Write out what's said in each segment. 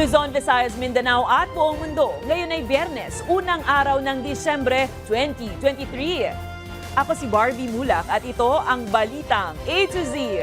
Luzon, Visayas, Mindanao at buong mundo. Ngayon ay Biyernes, unang araw ng Disyembre 2023. Ako si Barbie Mulak at ito ang Balitang A to Z.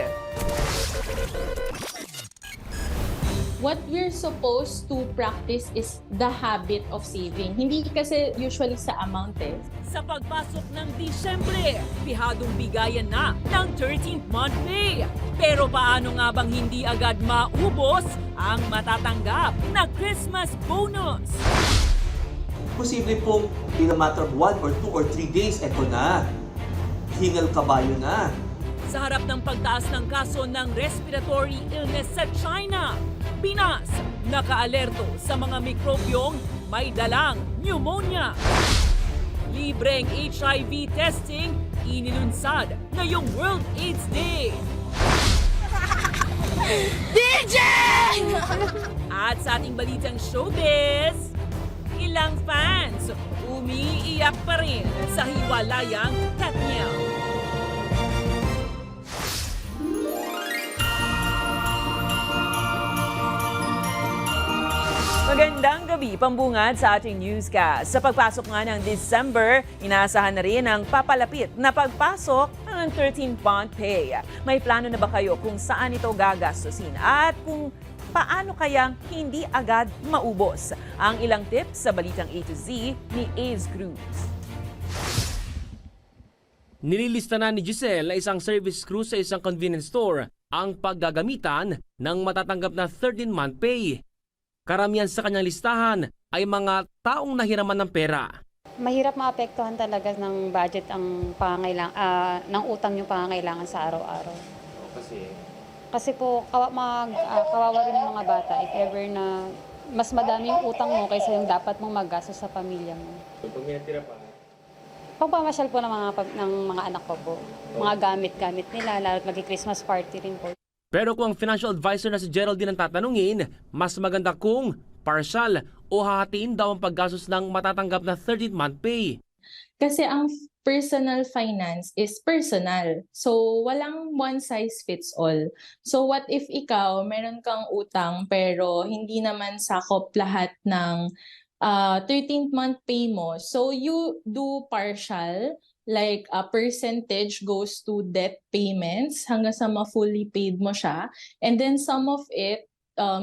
What we're supposed to practice is the habit of saving. Hindi kasi usually sa amount eh. Sa pagpasok ng Disyembre, bihadong bigayan na ng 13th month pay. Pero paano nga bang hindi agad maubos ang matatanggap na Christmas bonus? Posible pong in a matter of 1 or 2 or 3 days, eto na. Hingal kabayo na. Sa harap ng pagtaas ng kaso ng respiratory illness sa China, Pinas nakaalerto sa mga mikrobyong may dalang pneumonia. Libreng HIV testing inilunsad ngayong World AIDS Day. DJ! At sa ating balitang showbiz, ilang fans umiiyak pa rin sa hiwalayang Katniel. Magandang gabi, pambungad sa ating newscast. Sa pagpasok nga ng December, inaasahan na rin ang papalapit na pagpasok ng 13th month pay. May plano na ba kayo kung saan ito gagastusin at kung paano kayang hindi agad maubos? Ang ilang tips sa Balitang A to Z ni Ace Cruz. Nililista na ni Giselle na isang service crew sa isang convenience store ang paggagamitan ng matatanggap na 13-month pay. Karamihan sa kanyang listahan ay mga taong nahiraman ng pera. Mahirap maapektuhan talaga ng budget ang ng utang yung pangangailangan sa araw-araw. Kasi po kawawa rin ng mga bata if ever na mas madami yung utang mo kaysa yung dapat mong maggastos sa pamilya mo. Pag may natira pa? Pagpamasyal po ng mga anak ko po. Mga gamit-gamit nila, lalo't mag-Christmas party rin po. Pero kung ang financial advisor na si Geraldine ang tatanungin, mas maganda kung partial o hahatiin daw ang paggastos ng matatanggap na 13th-month pay. Kasi ang personal finance is personal. So, walang one size fits all. So, what if ikaw, meron kang utang pero hindi naman sakop lahat ng 13th month pay mo. So, you do partial, like a percentage goes to debt payments hanggang sa ma-fully paid mo siya. And then some of it,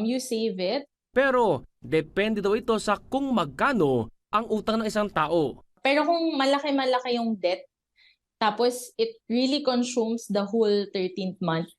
you save it. Pero depende daw ito sa kung magkano ang utang ng isang tao. Pero kung malaki-malaki yung debt, tapos it really consumes the whole 13th month,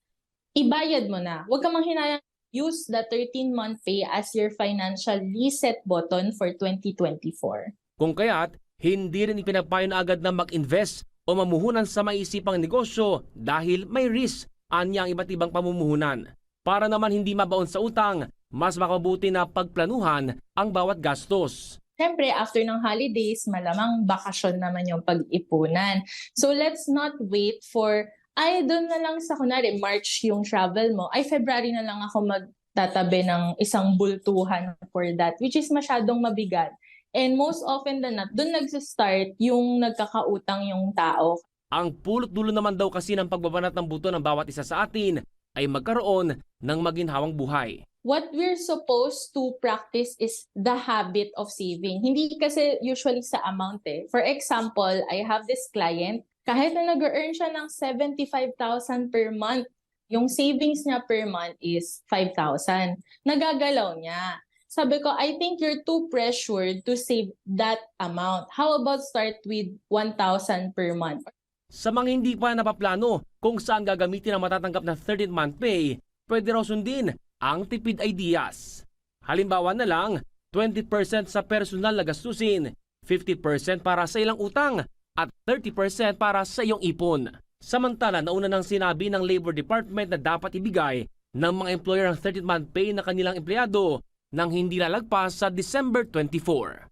ibayad mo na. Huwag ka manghinayang use the 13-month pay as your financial reset button for 2024. Kung kaya't, hindi rin ipinapayo na agad na mag-invest o mamuhunan sa maisipang negosyo dahil may risk anya ang iba't ibang pamumuhunan. Para naman hindi mabaon sa utang, mas makabuti na pagplanuhan ang bawat gastos. Siyempre, after ng holidays, malamang bakasyon naman yung pag-ipunan. So let's not wait for, doon na lang sa kunwari, March yung travel mo, February na lang ako magtatabi ng isang bultuhan for that, which is masyadong mabigat. And most often than not, doon nagsa-start yung nagkakautang yung tao. Ang pulot dulo naman daw kasi ng pagbabanat ng buto ng bawat isa sa atin ay magkaroon ng maginhawang buhay. What we're supposed to practice is the habit of saving. Hindi kasi usually sa amount eh. For example, I have this client, kahit na nag-earn siya ng 75,000 per month, yung savings niya per month is 5,000. Nagagalaw niya. Sabi ko, I think you're too pressured to save that amount. How about start with 1,000 per month? Sa mga hindi pa napaplano kung saan gagamitin ang matatanggap na 13th-month pay, pwede raw sundin ang tipid ideas. Halimbawa na lang, 20% sa personal na gastusin, 50% para sa ilang utang, at 30% para sa iyong ipon. Samantala, nauna nang sinabi ng Labor Department na dapat ibigay ng mga employer ang 13th-month pay na kanilang empleyado nang hindi lalagpas sa December 24.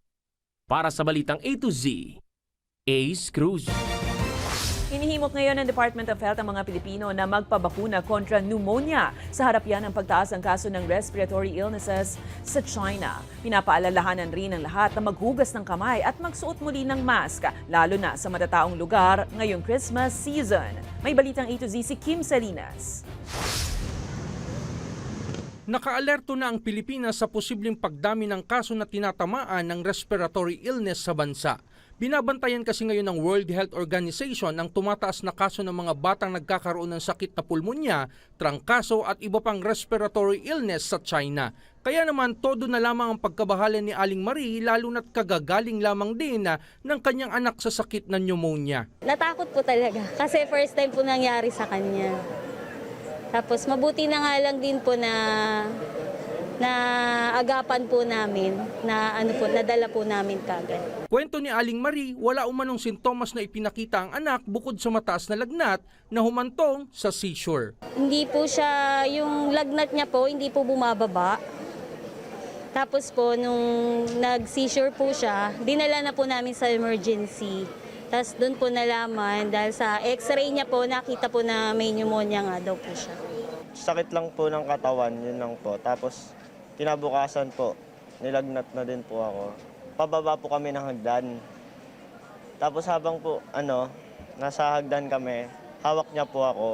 Para sa Balitang A to Z, Ace Cruz. Hinihimok ngayon ng Department of Health ang mga Pilipino na magpabakuna kontra pneumonia sa harap yan ng pagtaas ng kaso ng respiratory illnesses sa China. Pinapaalalahanan rin ng lahat na maghugas ng kamay at magsuot muli ng mask, lalo na sa matataong lugar ngayong Christmas season. May Balitang A to Z si Kim Salinas. Nakaalerto na ang Pilipinas sa posibleng pagdami ng kaso na tinatamaan ng respiratory illness sa bansa. Binabantayan kasi ngayon ng World Health Organization ang tumataas na kaso ng mga batang nagkakaroon ng sakit na pulmonya, trangkaso at iba pang respiratory illness sa China. Kaya naman todo na lamang ang pagkabahala ni Aling Marie lalo na't kagagaling lamang din ng kanyang anak sa sakit na pneumonia. Natakot po talaga kasi first time po nangyari sa kanya. Tapos mabuti na nga lang din po na agapan po namin, nadala po namin kagad. Kwento ni Aling Marie, wala umanong sintomas na ipinakita ang anak bukod sa mataas na lagnat na humantong sa seizure. Hindi po siya, yung lagnat niya po, hindi po bumababa. Tapos po, nung nag-seizure po siya, dinala na po namin sa emergency. Tapos doon po nalaman, dahil sa x-ray niya po, nakita po na may pneumonia nga daw po siya. Sakit lang po ng katawan, yun lang po. Tapos kinabukasan po, nilagnat na din po ako. Pababa po kami ng hagdan. Tapos habang po, nasa hagdan kami, hawak niya po ako.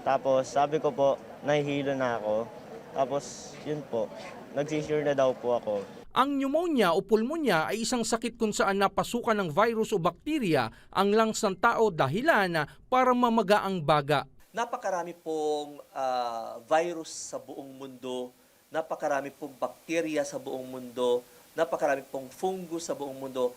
Tapos sabi ko po, nahihilo na ako. Tapos yun po, nag-seizure na daw po ako. Ang pneumonia o pulmonya ay isang sakit kung saan napasukan ng virus o bakterya ang lungs ng tao dahilan para mamaga ang baga. Napakarami pong virus sa buong mundo, napakarami pong bakterya sa buong mundo, napakarami pong fungus sa buong mundo.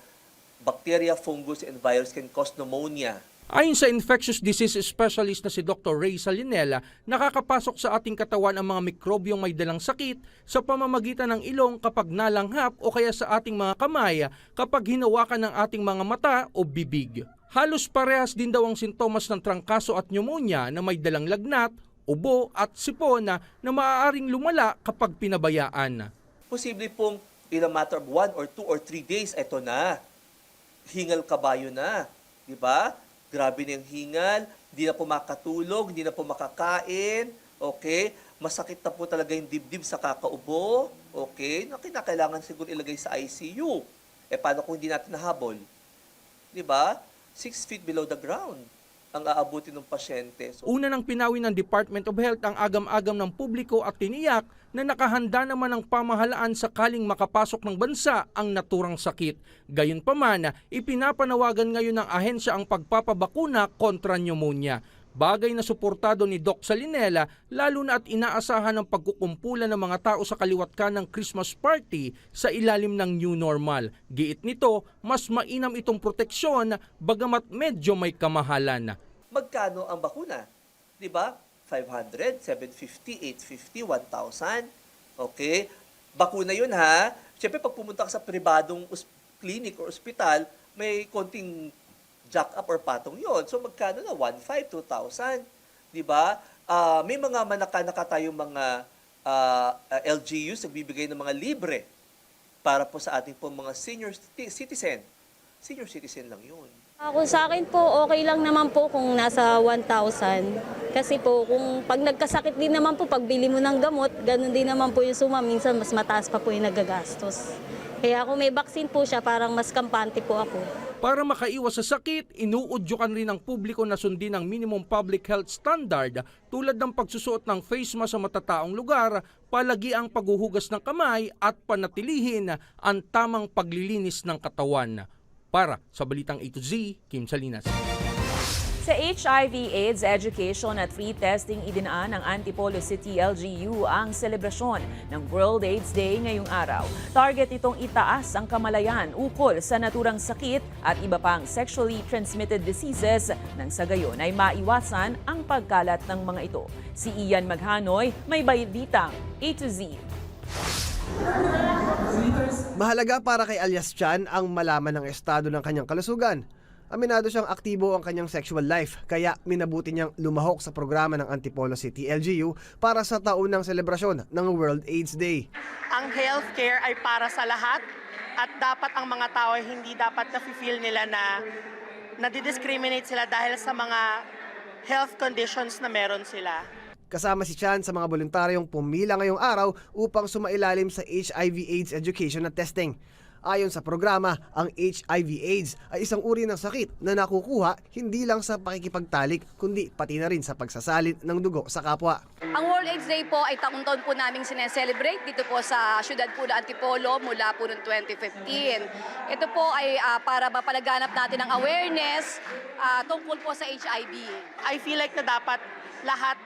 Bacteria, fungus, and virus can cause pneumonia. Ayon sa infectious disease specialist na si Dr. Ray Salinela, nakakapasok sa ating katawan ang mga mikrobyong may dalang sakit sa pamamagitan ng ilong kapag nalanghap o kaya sa ating mga kamay kapag hinawakan ng ating mga mata o bibig. Halos parehas din daw ang sintomas ng trangkaso at pneumonia na may dalang lagnat, ubo at sipon na maaaring lumala kapag pinabayaan. Posible pong in a matter of 1 or 2 or 3 days, eto na. Hingal kabayo na. Di ba? Grabe na yung hingal, hindi na po makatulog, hindi na po makakain, okay? Masakit na po talaga yung dibdib sa kakaubo, okay? Na kinakailangan siguro ilagay sa ICU. Paano kung hindi natin nahabol? Di ba? 6 feet below the ground ang aabutin ng pasyente. Una nang pinawin ng Department of Health ang agam-agam ng publiko at tiniyak na nakahanda naman ang pamahalaan sakaling makapasok ng bansa ang naturang sakit. Gayunpaman, ipinapanawagan ngayon ng ahensya ang pagpapabakuna kontra pneumonia. Bagay na suportado ni Doc Salinela lalo na at inaasahan ang pagkukumpulan ng mga tao sa kaliwat ng Christmas party sa ilalim ng new normal. Giit nito, mas mainam itong proteksyon bagamat medyo may kamahalan. Magkano ang bakuna? Di ba? 500, 750, 850, 1,000. Okay? Bakuna yun ha. Siyempre pag pumunta ka sa pribadong clinic or ospital, may konting jack up or patong yon. So magkano na? 1,500, 2,000. Di ba? May mga manaka-naka tayong mga LGUs nagbibigay ng mga libre para po sa ating po mga senior citizen. Senior citizen lang yun. Ako sa akin po, okay lang naman po kung nasa 1,000. Kasi po, kung pag nagkasakit din naman po, pagbili mo ng gamot, ganun din naman po yung suma. Minsan mas mataas pa po yung nagagastos. Kaya kung may vaccine po siya, parang mas kampante po ako. Para makaiwas sa sakit, inuudyukan rin ng publiko na sundin ang minimum public health standard tulad ng pagsusuot ng face mask sa matataong lugar, palagi ang paghuhugas ng kamay at panatilihin ang tamang paglilinis ng katawan. Para sa Balitang A to Z, Kim Salinas. Sa HIV/AIDS education at free testing, idinaan ng Antipolo City LGU ang selebrasyon ng World AIDS Day ngayong araw. Target itong itaas ang kamalayan ukol sa naturang sakit at iba pang sexually transmitted diseases nang sa gayon ay maiwasan ang pagkalat ng mga ito. Si Ian Maghanoy, may balitang A to Z. Mahalaga para kay alias Chan ang malaman ng estado ng kanyang kalusugan. Aminado siyang aktibo ang kanyang sexual life, kaya minabuti niyang lumahok sa programa ng Antipolo City LGU para sa taunang selebrasyon ng World AIDS Day. Ang healthcare ay para sa lahat at dapat ang mga tao ay hindi dapat na-feel nila na nadidiscriminate sila dahil sa mga health conditions na meron sila. Kasama si Chan sa mga voluntaryong pumila ngayong araw upang sumailalim sa HIV/AIDS education at testing. Ayon sa programa, ang HIV/AIDS ay isang uri ng sakit na nakukuha hindi lang sa pakikipagtalik kundi pati na rin sa pagsasalin ng dugo sa kapwa. Ang World AIDS Day po ay taon-taon po namin sineselebrate dito po sa siyudad po ng Antipolo mula po noong 2015. Ito po ay para mapalaganap natin ang awareness tungkol po sa HIV. I feel like na dapat lahat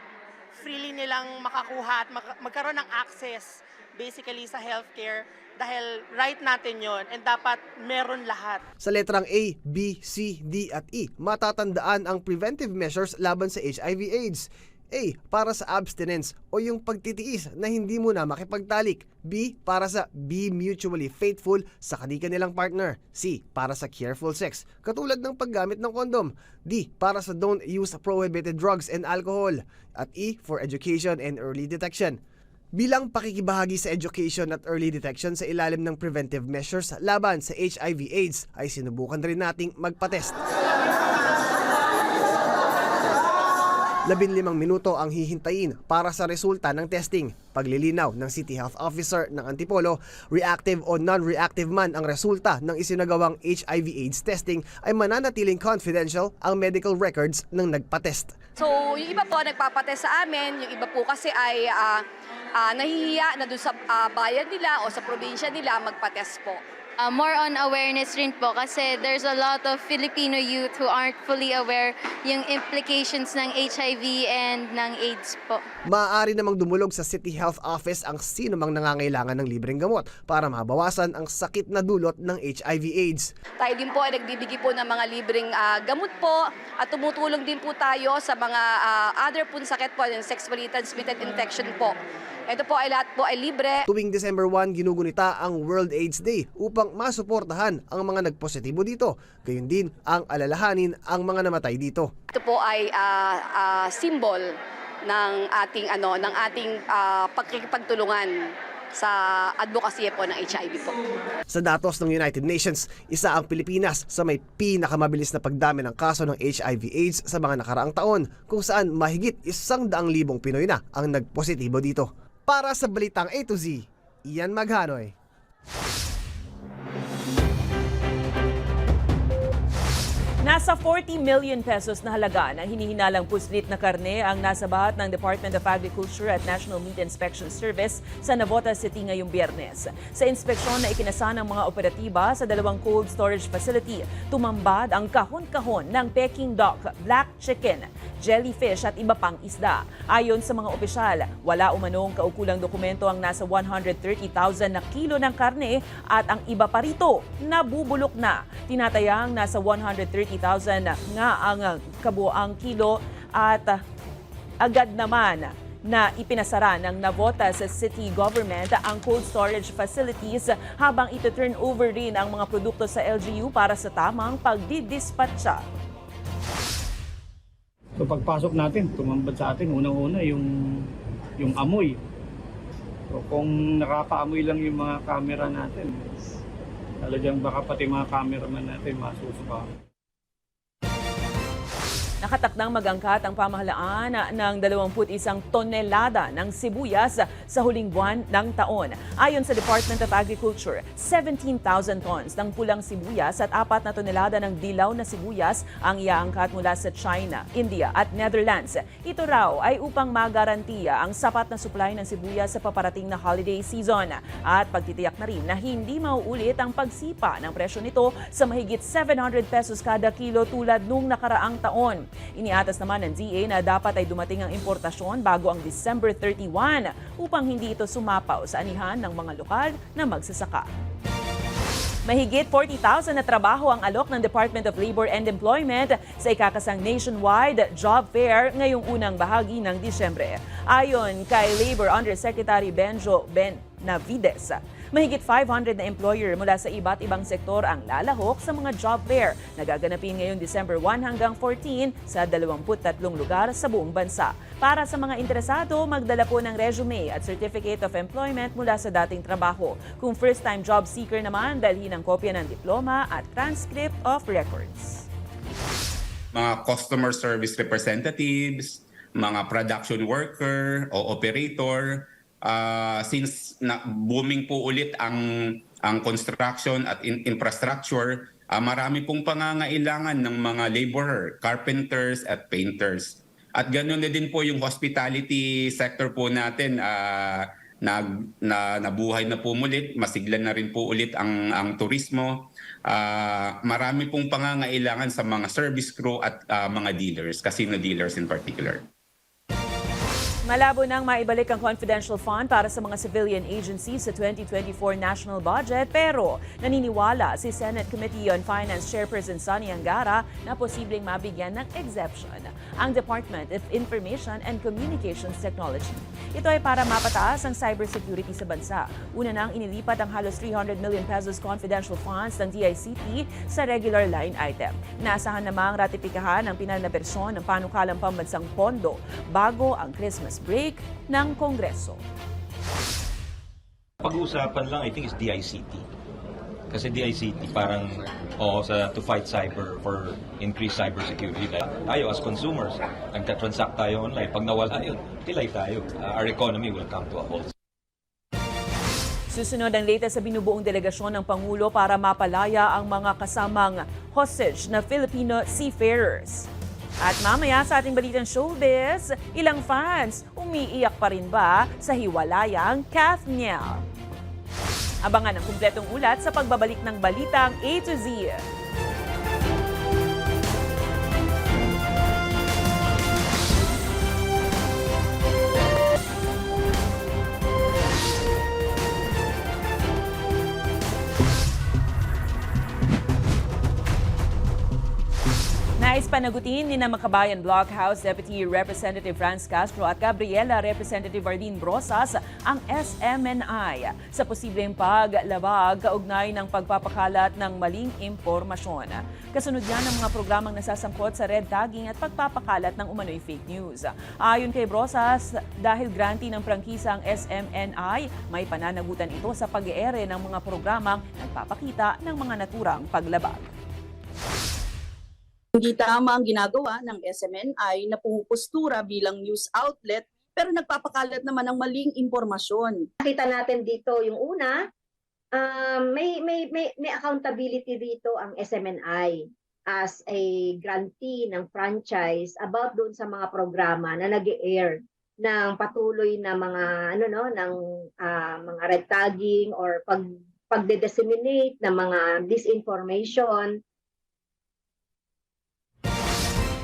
freely nilang makakuha at magkaroon ng access basically sa healthcare dahil right natin yon and dapat meron lahat. Sa letrang A, B, C, D at E, matatandaan ang preventive measures laban sa HIV/AIDS. A, para sa abstinence o yung pagtitiis na hindi mo na makipagtalik. B, para sa be mutually faithful sa kanilang partner. C, para sa careful sex, katulad ng paggamit ng kondom. D, para sa don't use prohibited drugs and alcohol. At E, for education and early detection. Bilang pakikibahagi sa education at early detection sa ilalim ng preventive measures laban sa HIV/AIDS ay sinubukan rin nating magpatest. 15 minuto ang hihintayin para sa resulta ng testing. Paglilinaw ng City Health Officer ng Antipolo, reactive o non-reactive man ang resulta ng isinagawang HIV/AIDS testing ay mananatiling confidential ang medical records ng nagpatest. So yung iba po nagpapatest sa amin, yung iba po kasi ay nahihiya na doon sa bayan nila o sa probinsya nila magpatest po. More on awareness rin po kasi there's a lot of Filipino youth who aren't fully aware yung implications ng HIV and ng AIDS po. Maaari namang dumulog sa City Health Office ang sino mang nangangailangan ng libreng gamot para mabawasan ang sakit na dulot ng HIV/AIDS. Tayo din po ay nagbibigay po ng mga libreng gamot po at tumutulong din po tayo sa mga other po sakit po, yung sexually transmitted infection po. Ito po ay lahat po ay libre. Tuwing December 1, ginugunita ang World AIDS Day upang masuportahan ang mga nagpositibo dito. Gayun din ang alalahanin ang mga namatay dito. Ito po ay symbol ng ating pagkikipagtulungan sa advocacy po ng HIV po. Sa datos ng United Nations, isa ang Pilipinas sa may pinakamabilis na pagdami ng kaso ng HIV/AIDS sa mga nakaraang taon, kung saan mahigit 100,000 Pinoy na ang nagpositibo dito. Para sa Balitang A to Z, Ian Maghanoy. Nasa 40 million pesos na halaga ng hinihinalang puslit na karne ang nasabat ng Department of Agriculture at National Meat Inspection Service sa Navotas City ngayong Biyernes. Sa inspeksyon na ikinasa ng mga operatiba sa dalawang cold storage facility, tumambad ang kahon-kahon ng Peking duck, black chicken, jellyfish at iba pang isda. Ayon sa mga opisyal, wala umanong kaukulang dokumento ang nasa 130,000 na kilo ng karne at ang iba pa rito nabubulok na. Tinatayang nasa 130,000 nga ang kabuang kilo at agad naman na ipinasara ng Navotas City Government ang cold storage facilities habang ito-turn over rin ang mga produkto sa LGU para sa tamang pagdidispatcha. So pagpasok natin, tumambad sa atin, unang-una yung amoy. So kung nakakaamoy lang yung mga camera natin, talagang baka pati mga cameraman natin masusuka. Nakatakdang mag-angkat ang pamahalaan ng 21 tonelada ng sibuyas sa huling buwan ng taon. Ayon sa Department of Agriculture, 17,000 tons ng pulang sibuyas at 4 na tonelada ng dilaw na sibuyas ang iaangkat mula sa China, India at Netherlands. Ito raw ay upang magarantiya ang sapat na supply ng sibuyas sa paparating na holiday season at pagtitiyak na rin na hindi mauulit ang pagsipa ng presyo nito sa mahigit 700 pesos kada kilo tulad nung nakaraang taon. Iniatas naman ng DA na dapat ay dumating ang importasyon bago ang December 31 upang hindi ito sumapaw sa anihan ng mga lokal na magsasaka. Mahigit 40,000 na trabaho ang alok ng Department of Labor and Employment sa ikakasang nationwide job fair ngayong unang bahagi ng Disyembre. Ayon kay Labor Undersecretary Benjo Benavides, mahigit 500 na employer mula sa iba't ibang sektor ang lalahok sa mga job fair na gaganapin ngayong December 1 hanggang 14 sa 23 lugar sa buong bansa. Para sa mga interesado, magdala po ng resume at Certificate of Employment mula sa dating trabaho. Kung first-time job seeker naman, dalhin ang kopya ng diploma at transcript of records. Mga customer service representatives, mga production worker o operator, since booming po ulit ang ang construction at infrastructure, marami pong pangangailangan ng mga laborer, carpenters at painters. At ganoon na din po yung hospitality sector po natin, nabuhay na po ulit, masigla na rin po ulit ang turismo. Marami pong pangangailangan sa mga service crew at mga dealers, casino dealers in particular. Malabo nang maibalik ang confidential fund para sa mga civilian agencies sa 2024 national budget pero naniniwala si Senate Committee on Finance Chairperson Sonny Angara na posibleng mabigyan ng exemption ang Department of Information and Communications Technology. Ito ay para mapataas ang cybersecurity sa bansa. Una nang inilipat ang halos 300 million pesos confidential funds ng DICT sa regular line item. Inaasahan namang ratipikahan ang pinal na bersyon ng panukalang pambansang pondo bago ang Christmas break ng Kongreso. Pag-uusapan lang, I think, is DICT. Kasi DICT parang to fight cyber, for increased cybersecurity. Tayo as consumers, nagka-transact tayo online. Pag nawala yun, tilay tayo. Our economy will come to a halt. Susunod ang latest sa binubuong delegasyon ng Pangulo para mapalaya ang mga kasamang hostage na Filipino seafarers. At mamaya sa ating balitang showbiz, ilang fans umiiyak pa rin ba sa hiwalayang Kathniel? Abangan ang kumpletong ulat sa pagbabalik ng balitang A to Z. Nais panagutin ni na Makabayan Blockhouse Deputy Representative Franz Castro at Gabriela Representative Ardeen Brosas ang SMNI sa posibleng paglabag kaugnay ng pagpapakalat ng maling impormasyon. Kasunod yan ng mga programang nasasangkot sa red tagging at pagpapakalat ng umano'y fake news. Ayon kay Brosas, dahil grantee ng prangkisa ang SMNI, may pananagutan ito sa pag-eere ng mga programang nagpapakita ng mga naturang paglabag. Hindi tama ang ginagawa ng SMNI na pumupostura bilang news outlet pero nagpapakalat naman ng maling impormasyon. Nakita natin dito yung una, may accountability dito ang SMNI as a grantee ng franchise about doon sa mga programa na nag-air ng patuloy na mga mga red tagging or pagde-disseminate ng mga disinformation.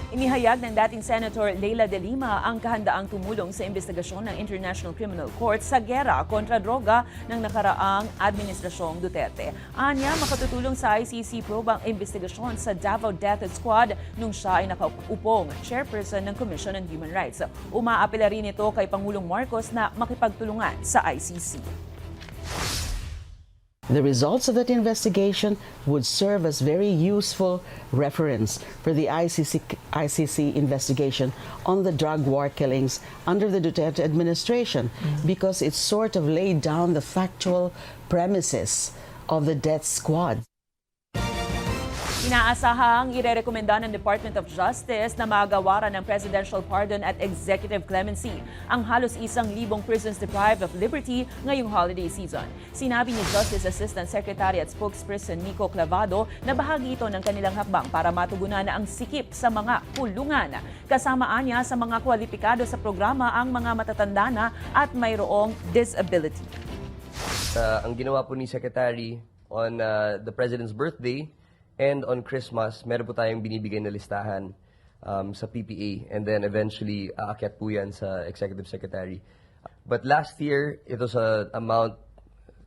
Inihayag ng dating Senator Leila De Lima ang kahandaang tumulong sa investigasyon ng International Criminal Court sa gera kontra droga ng nakaraang Administrasyong Duterte. Anya, makatutulong sa ICC probe ang investigasyon sa Davao Death Squad nung siya ay nakaupong chairperson ng Commission on Human Rights. Umaapela rin ito kay Pangulong Marcos na makipagtulungan sa ICC. The results of that investigation would serve as very useful reference for the ICC investigation on the drug war killings under the Duterte administration because it sort of laid down the factual premises of the death squad. Inaasahang irerekomenda ng Department of Justice na magawaran ng presidential pardon at executive clemency ang halos 1,000 persons deprived of liberty ngayong holiday season. Sinabi ni Justice Assistant Secretary at Spokesperson Nico Clavado na bahagi ito ng kanilang hakbang para matugunan na ang sikip sa mga kulungan. Kasamaan niya sa mga kwalipikado sa programa ang mga matatanda na at mayroong disability. Ang ginawa po ni Secretary on the President's birthday and on Christmas, meron po tayong binibigay na listahan sa PPA and then eventually aakyat po yan sa Executive Secretary. But last year, it was an amount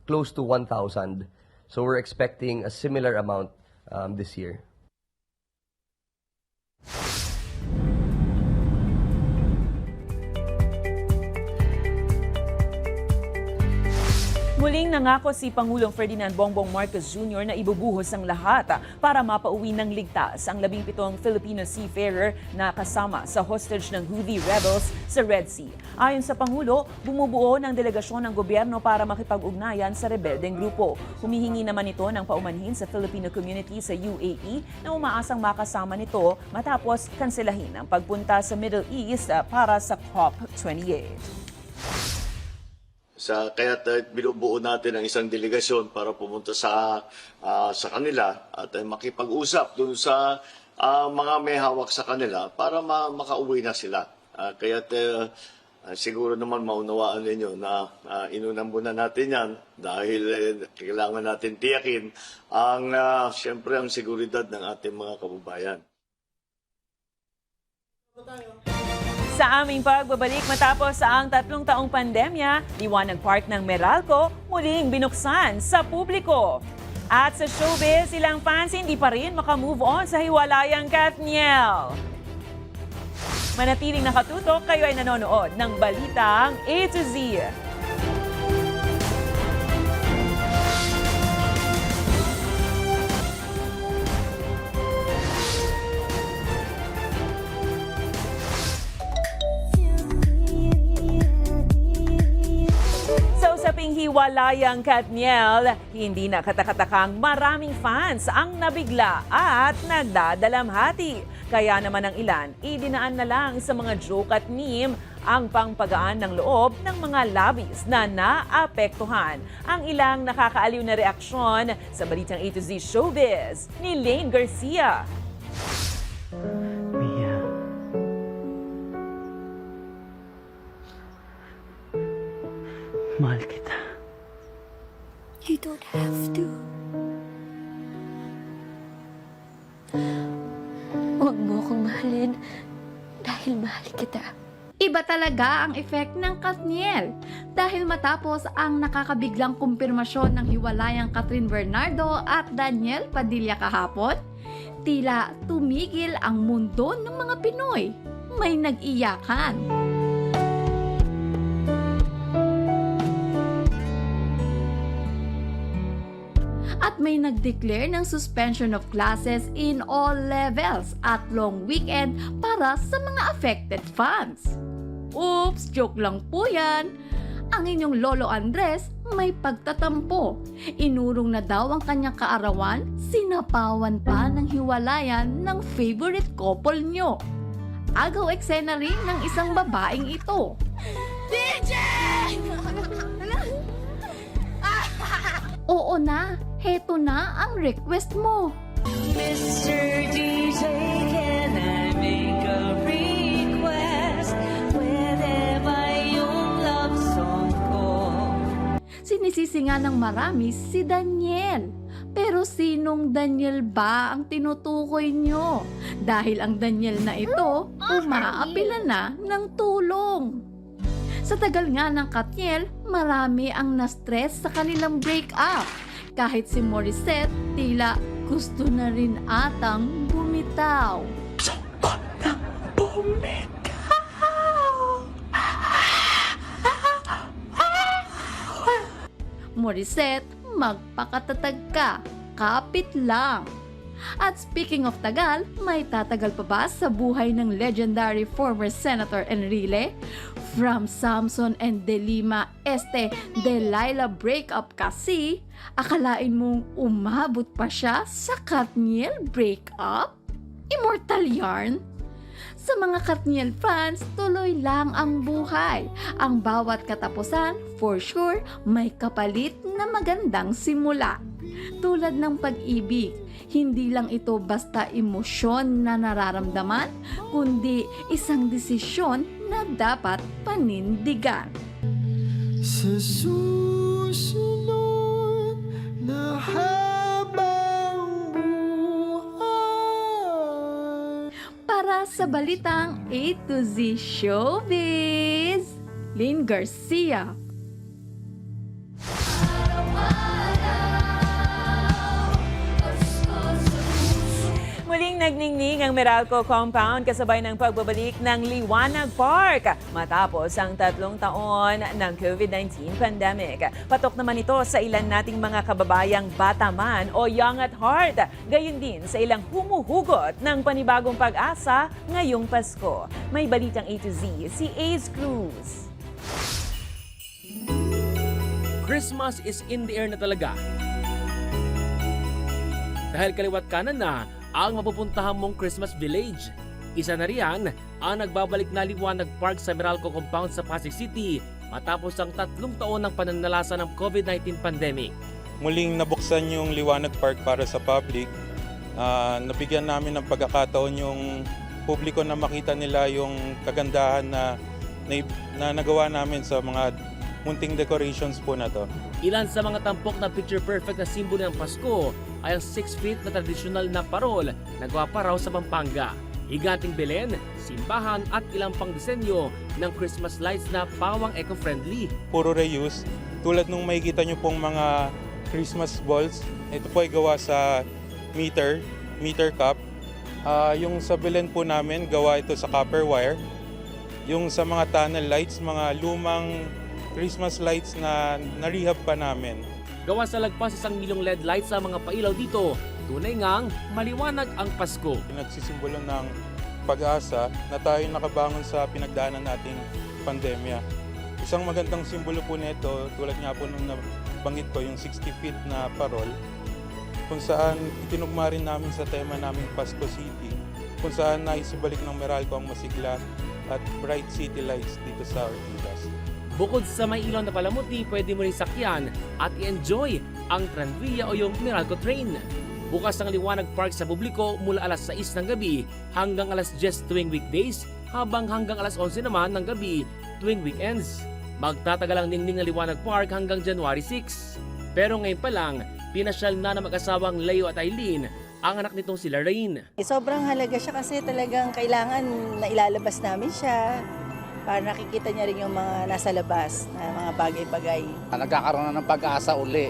close to 1,000. So we're expecting a similar amount this year. Muling nangako si Pangulong Ferdinand Bongbong Marcos Jr. na ibubuhos ang lahat para mapauwi ng ligtas ang 17 Filipino seafarer na kasama sa hostage ng Houthi rebels sa Red Sea. Ayon sa Pangulo, bumubuo ng delegasyon ng gobyerno para makipag-ugnayan sa rebeldeng grupo. Humihingi naman ito ng paumanhin sa Filipino community sa UAE na umaasang makasama nito matapos kanselahin ang pagpunta sa Middle East para sa COP28. Kaya binubuo natin ang isang delegasyon para pumunta sa kanila at makipag-usap dun sa mga may hawak sa kanila para makauwi na sila. Kaya siguro naman maunawaan ninyo na inunan muna natin yan dahil kailangan natin tiyakin siyempre ang seguridad ng ating mga kababayan. Sa aming pagbabalik matapos ang 3 taong pandemya, Liwanag Park ng Meralco muling binuksan sa publiko. At sa showbiz, ilang fans hindi pa rin makamove on sa hiwalayang Kathniel. Manatiling nakatutok, kayo ay nanonood ng Balitang A to Z. Sa usaping hiwalayang Kathniel, hindi na katakatakang maraming fans ang nabigla at nagdadalamhati. Kaya naman ang ilan, idinaan na lang sa mga joke at meme ang pangpagaan ng loob ng mga labis na naapektuhan. Ang ilang nakakaaliw na reaksyon sa Balitang A to Z Showbiz ni Lane Garcia. Mahal kita. You don't have to. Huwag mo akong mahalin dahil mahal kita. Iba talaga ang effect ng Kathniel dahil matapos ang nakakabiglang kumpirmasyon ng hiwalayang Catherine Bernardo at Daniel Padilla kahapon, tila tumigil ang mundo ng mga Pinoy. May nag-iyakan. At may nag-declare ng suspension of classes in all levels at long weekend para sa mga affected fans. Oops, joke lang po yan. Ang inyong Lolo Andres may pagtatampo. Inurong na daw ang kanyang kaarawan, sinapawan pa ng hiwalayan ng favorite couple nyo. Agaw eksena rin ng isang babaeng ito. DJ! Oo na, heto na ang request mo. Mr. DJ, can I make a request? Pwede ba yung love song ko? Sinisisi nga ng marami si Daniel. Pero sinong Daniel ba ang tinutukoy nyo? Dahil ang Daniel na ito, umaapila na ng tulong. Sa tagal nga ng Kathniel, marami ang na-stress sa kanilang breakup. Kahit si Morissette, tila gusto na rin atang bumitaw. Gusto na bumitaw! Morissette, magpakatatag ka. Kapit lang. At speaking of tagal, may tatagal pa ba sa buhay ng legendary former Senator Enrile? From Samson and Delima Delilah breakup kasi, akalain mong umabot pa siya sa Kathniel breakup? Immortal yarn? Sa mga Kathniel fans, tuloy lang ang buhay. Ang bawat katapusan, for sure, may kapalit na magandang simula. Tulad ng pag-ibig, hindi lang ito basta emosyon na nararamdaman, kundi isang desisyon na dapat panindigan. Sa susunod na habang buhay. Para sa Balitang A to Z Showbiz, Lynn Garcia. Muling nagningning ang Meralco compound kasabay ng pagbabalik ng Liwanag Park matapos ang 3 taon ng COVID-19 pandemic. Patok naman ito sa ilan nating mga kababayang bata man o young at heart, gayon din sa ilang humuhugot ng panibagong pag-asa ngayong Pasko. May Balitang A to Z si Ace Cruz. Christmas is in the air na talaga. Dahil kaliwat kanan na ang mapupuntahan mong Christmas Village. Isa na riyan ang nagbabalik na Liwanag Park sa Meralco compound sa Pasig City matapos ang 3 taon ng pananalasa ng COVID-19 pandemic. Muling nabuksan yung Liwanag Park para sa public. Nabigyan namin ng pagkakataon yung publiko na makita nila yung kagandahan na nagawa namin sa mga munting decorations po na to. Ilan sa mga tampok na picture-perfect na simbolo ng Pasko ay ang 6 feet na tradisyonal na parol na gawa pa raw sa Pampanga. Higanting Belen, simbahan at ilang pang disenyo ng Christmas lights na pawang eco-friendly. Puro reuse. Tulad nung makikita nyo pong mga Christmas balls, ito po ay gawa sa meter cup. Yung sa Belen po namin, gawa ito sa copper wire. Yung sa mga tunnel lights, mga lumang Christmas lights na na-rehab pa namin. Gawa sa lagpas 1 milyong LED lights sa mga pailaw dito, tunay ngang maliwanag ang Pasko. Nagsisimbolo ng pag-asa na tayo nakabangon sa pinagdaanan nating pandemya. Isang magandang simbolo po nito, tulad nga po nung nabanggit ko, yung 60 feet na parol, kung saan itinugma rin namin sa tema naming Pasko City, kung saan naisibalik ng Meralco ang masigla at bright city lights dito sa Ortigas. Bukod sa may ilaw na palamuti, pwede mo rin sakyan at i-enjoy ang Tranvia o yung Meralco Train. Bukas ang Liwanag Park sa publiko mula alas 6 ng gabi hanggang alas 10 tuwing weekdays, habang hanggang alas 11 naman ng gabi tuwing weekends. Magtatagal ang ningning ng Liwanag Park hanggang January 6. Pero ngayon pa lang, pinasyal na ng mag-asawang Leo at Eileen ang anak nitong si Lorraine. Sobrang halaga siya kasi talagang kailangan na ilalabas namin siya para nakikita niya rin yung mga nasa labas na mga bagay-bagay. Nagkakaroon na ng pag-asa uli.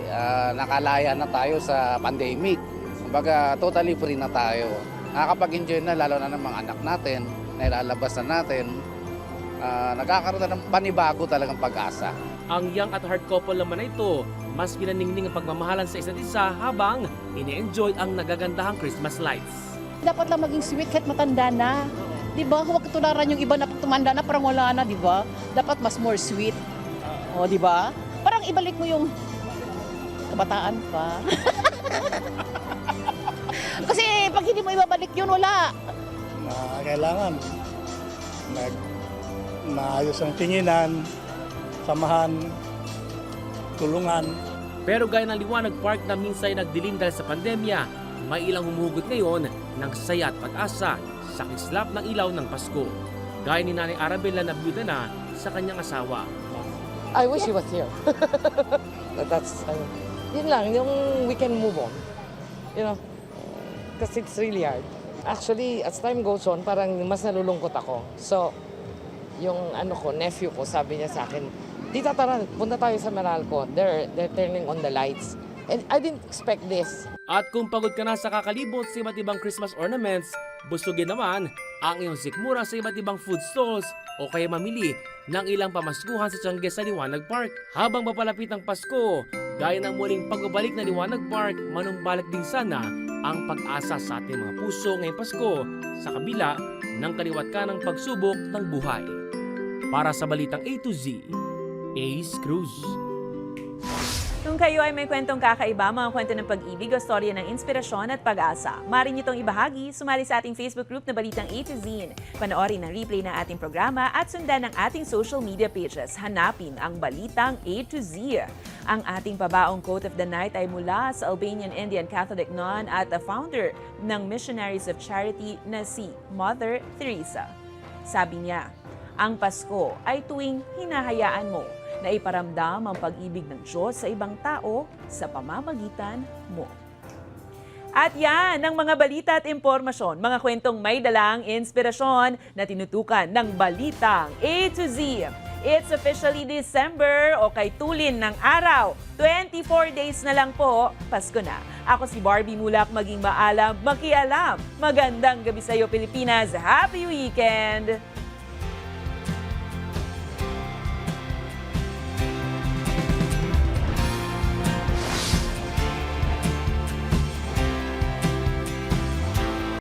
Nakalaya na tayo sa pandemic. Kumbaga, totally free na tayo. Nakakapag-enjoy na lalo na ng mga anak natin, na ilalabas na natin. Nagkakaroon na ng panibago talagang pag-asa. Ang young at heart couple naman na ito, mas pinaningning ang pagmamahalan sa isa't isa habang ini-enjoy ang nagagandahang Christmas lights. Dapat lang maging sweet kahit matanda na. Di ba? Huwag katularan yung iba na pag tumanda na parang wala na, di ba? Dapat mas more sweet. O, di ba? Parang ibalik mo yung kabataan pa. Kasi pag hindi mo ibabalik yun, wala. Kailangan maayos ang tinginan, samahan, tulungan. Pero gaya ng Liwanag Park na minsan nagdilim dahil sa pandemya, may ilang humuhugot ngayon ng saya at pag-asa sa kislap ng ilaw ng Pasko. Gaya ni Nanay Arabella na byuda na sa kanyang asawa. I wish he was here. That's, yun lang, yung we can move on. You know, because it's really hard. Actually, as time goes on, parang mas nalulungkot ako. So, yung nephew ko, sabi niya sa akin, Tita, tara, punta tayo sa Meralco. They're turning on the lights. And I didn't expect this. At kung pagod ka na sa kakalibot sa iba't ibang Christmas ornaments, busugin naman ang iyong sikmura sa iba't ibang food stalls o kaya mamili ng ilang pamaskuhan sa Tiangge sa Liwanag Park. Habang papalapit ang Pasko, gaya ng muling pagbabalik na Liwanag Park, manumbalik din sana ang pag-asa sa ating mga puso ngayong Pasko sa kabila ng kaliwat ka ng pagsubok ng buhay. Para sa Balitang A to Z, Ace Cruz. Kung kayo ay may kwentong kakaiba, mga kwento ng pag-ibig o storya ng inspirasyon at pag-asa, maaari niyo itong ibahagi, sumali sa ating Facebook group na Balitang A to Z. Panoorin ang replay ng ating programa at sundan ang ating social media pages. Hanapin ang Balitang A to Z. Ang ating pabaong quote of the night ay mula sa Albanian Indian Catholic nun at the founder ng Missionaries of Charity na si Mother Teresa. Sabi niya, ang Pasko ay tuwing hinahayaan mo na iparamdam ang pag-ibig ng Diyos sa ibang tao sa pamamagitan mo. At yan ang mga balita at impormasyon, mga kwentong may dalang inspirasyon na tinutukan ng Balitang A to Z. It's officially December o kay tulin ng araw. 24 days na lang po, Pasko na. Ako si Barbie Mulak, maging maalam, makialam. Magandang gabi sa iyo, Pilipinas. Happy weekend!